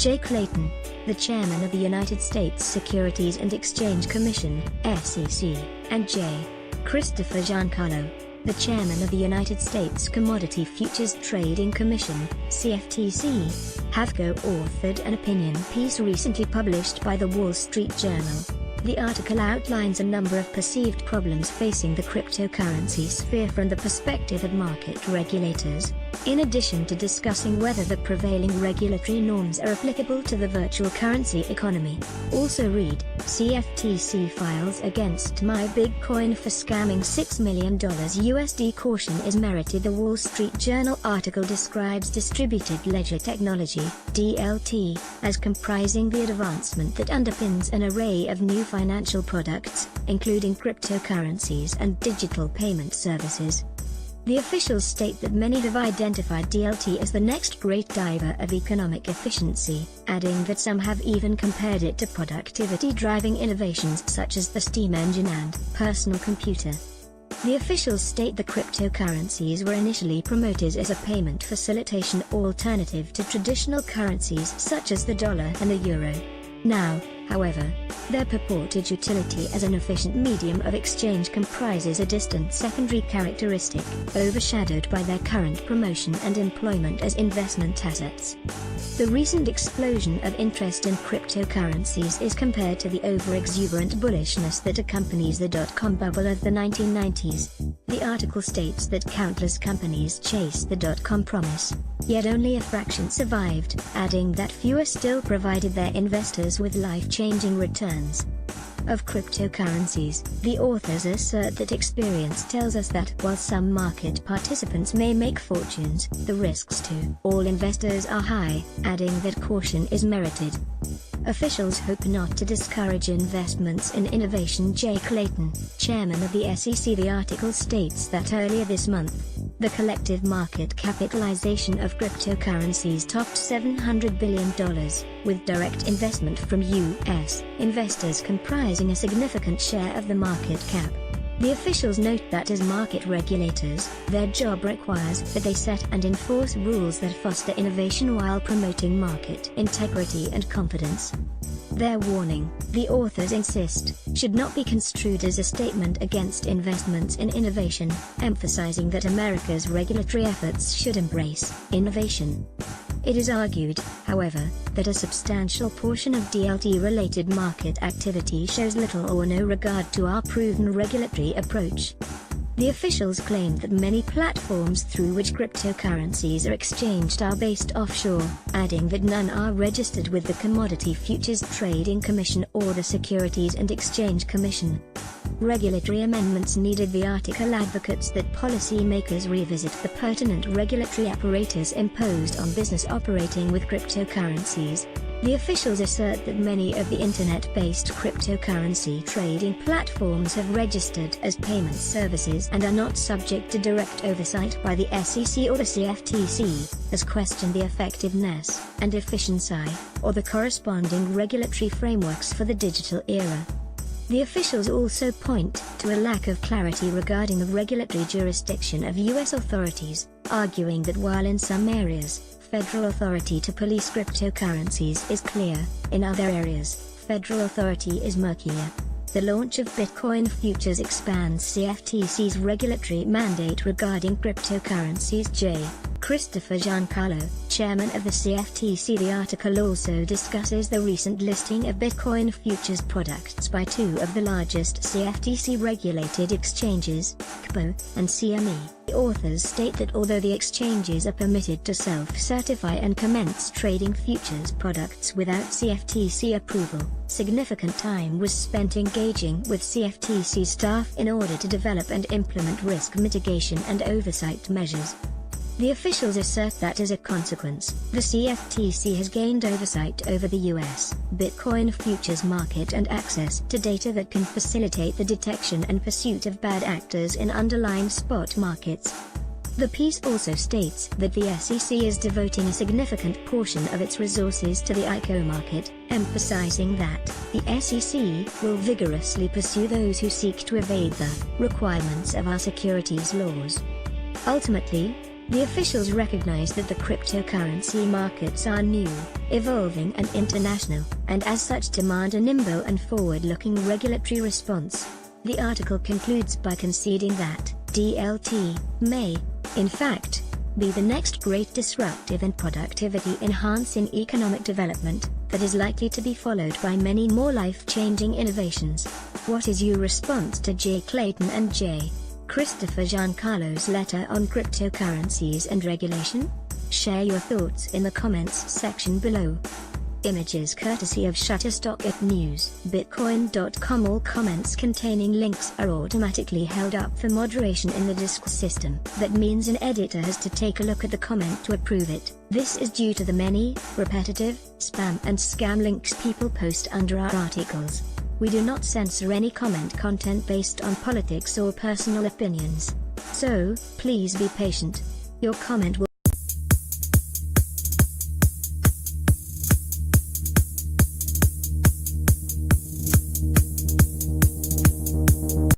J. Clayton, the chairman of the United States Securities and Exchange Commission, SEC, and J. Christopher Giancarlo, the chairman of the United States Commodity Futures Trading Commission, CFTC, have co-authored an opinion piece recently published by the Wall Street Journal. The article outlines a number of perceived problems facing the cryptocurrency sphere from the perspective of market regulators, in addition to discussing whether the prevailing regulatory norms are applicable to the virtual currency economy. Also read, CFTC files against my Bitcoin for scamming $6 million USD, caution is merited. The Wall Street Journal article describes distributed ledger technology, DLT, as comprising the advancement that underpins an array of new financial products, including cryptocurrencies and digital payment services. The officials state that many have identified DLT as the next great driver of economic efficiency, adding that some have even compared it to productivity-driving innovations such as the steam engine and personal computer. The officials state the cryptocurrencies were initially promoted as a payment facilitation alternative to traditional currencies such as the dollar and the euro. Now, however, their purported utility as an efficient medium of exchange comprises a distant secondary characteristic, overshadowed by their current promotion and employment as investment assets. The recent explosion of interest in cryptocurrencies is compared to the over-exuberant bullishness that accompanies the dot-com bubble of the 1990s. The article states that countless companies chased the dot-com promise, yet only a fraction survived, adding that fewer still provided their investors with life-changing returns. Of cryptocurrencies, the authors assert that experience tells us that while some market participants may make fortunes, the risks to all investors are high, adding that caution is merited. Officials hope not to discourage investments in innovation. J. Clayton, chairman of the SEC. The article states that earlier this month, the collective market capitalization of cryptocurrencies topped $700 billion, with direct investment from U.S. investors comprising a significant share of the market cap. The officials note that as market regulators, their job requires that they set and enforce rules that foster innovation while promoting market integrity and confidence. Their warning, the authors insist, should not be construed as a statement against investments in innovation, emphasizing that America's regulatory efforts should embrace innovation. It is argued, however, that a substantial portion of DLT-related market activity shows little or no regard to our proven regulatory approach. The officials claim that many platforms through which cryptocurrencies are exchanged are based offshore, adding that none are registered with the Commodity Futures Trading Commission or the Securities and Exchange Commission. Regulatory amendments needed. The article advocates that policymakers revisit the pertinent regulatory apparatus imposed on business operating with cryptocurrencies. The officials assert that many of the internet-based cryptocurrency trading platforms have registered as payment services and are not subject to direct oversight by the SEC or the CFTC, has questioned the effectiveness and efficiency, or the corresponding regulatory frameworks for the digital era. The officials also point to a lack of clarity regarding the regulatory jurisdiction of U.S. authorities, arguing that while in some areas, federal authority to police cryptocurrencies is clear, in other areas, federal authority is murkier. The launch of Bitcoin futures expands CFTC's regulatory mandate regarding cryptocurrencies. J. Christopher Giancarlo, chairman of the CFTC. The article also discusses the recent listing of Bitcoin futures products by two of the largest CFTC-regulated exchanges, CBOE and CME. The authors state that although the exchanges are permitted to self-certify and commence trading futures products without CFTC approval, significant time was spent engaging with CFTC staff in order to develop and implement risk mitigation and oversight measures. The officials assert that as a consequence, the CFTC has gained oversight over the U.S. Bitcoin futures market and access to data that can facilitate the detection and pursuit of bad actors in underlying spot markets. The piece also states that the SEC is devoting a significant portion of its resources to the ICO market, emphasizing that the SEC will vigorously pursue those who seek to evade the requirements of our securities laws. Ultimately, The officials recognize that the cryptocurrency markets are new, evolving and international, and as such demand a nimble and forward-looking regulatory response. The article concludes by conceding that DLT may, in fact, be the next great disruptive and productivity-enhancing economic development that is likely to be followed by many more life-changing innovations. What is your response to J. Clayton and J. Christopher Giancarlo's letter on cryptocurrencies and regulation? Share your thoughts in the comments section below. Images courtesy of Shutterstock at newsbitcoin.com. All comments containing links are automatically held up for moderation in the Discord system. That means an editor has to take a look at the comment to approve it. This is due to the many, repetitive, spam and scam links people post under our articles. We do not censor any comment content based on politics or personal opinions. So, please be patient. Your comment will